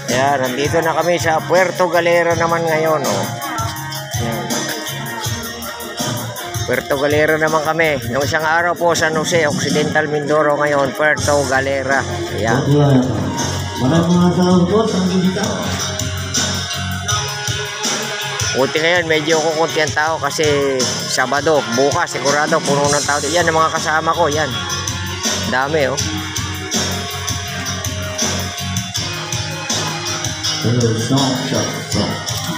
Ayan, nandito na kami sa Puerto Galera naman ngayon. Oh. Ayan. Puerto Galera naman kami. Noong isang araw po San Jose, Occidental Mindoro, ngayon Puerto Galera. Ayan. Maraming mga tao po sa Angelica. Buti ngayon, medyo kukunti ang tao kasi Sabado, bukas, sigurado, puno ng tao. Yan, ang mga kasama ko, yan. Dami, oh.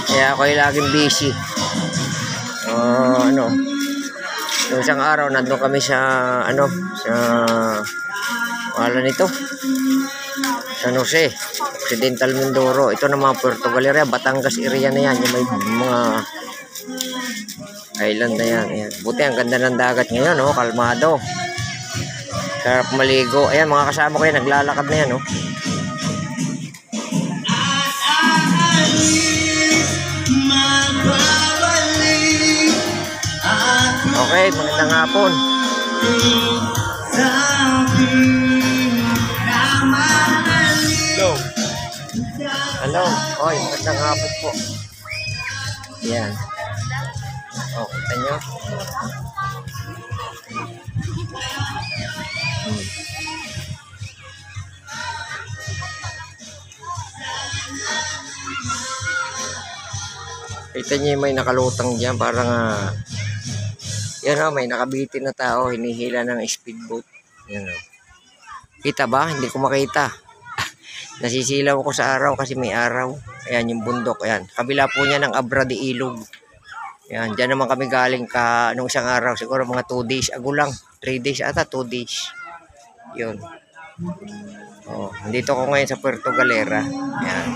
Kaya ako'y laging busy. Yung isang araw, nandun kami sa, sa, wala nito, San Jose, Occidental Mindoro. Ito na mga Puerto Galera, Batangas area na yan. Yung may mga island na yan. Ayan. Buti, ang ganda ng dagat ngayon, oh, kalmado. Sarap maligo. Ayan, mga kasama ko yan, naglalakad na yan, oh. Okay, magandang hapon. Hello. Oy, magandang hapon po. Yan. Oh, kita nyo. Kita nyo may nakalutang dyan. Parang yan o, may nakabitin na tao. Hinihila ng speedboat. Yan o. Kita ba? Hindi ko makita. Nasisilaw ko sa araw kasi may araw. Ayan yung bundok. Ayan. Kabila po niya ng Abra de Ilog. Ayan. Diyan naman kami galing nung isang araw. Siguro mga 2 days ago lang. 3 days ata, 2 days. Yun. Oh, nandito ko ngayon sa Puerto Galera. Ayan.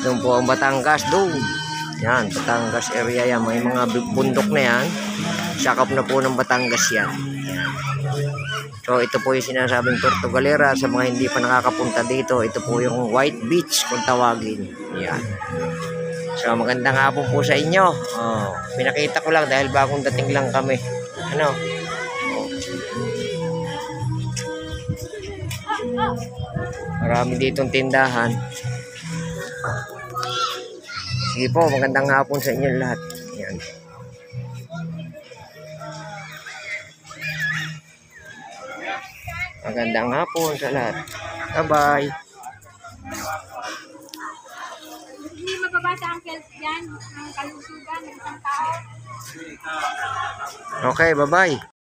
Doon po ang Batangas. Doon. Yan. Batangas area yan. May mga bundok na yan. Sakop na po ng Batangas yan. Ayan. So ito po yung sinasabing Puerto Galera. Sa mga hindi pa nakakapunta dito, ito po yung White Beach kung tawagin. Yan. So magandang hapon po sa inyo. Oh, pinakita ko lang dahil bagong dating lang kami. Ano? Oh. Marami ditong tindahan. Sige po, magandang hapon sa inyo lahat. Yan. Magandang hapon sa lahat. Bye-bye. Hindi mababasa ang health yan, ang kalusugan ng isang tao. Okay, bye-bye.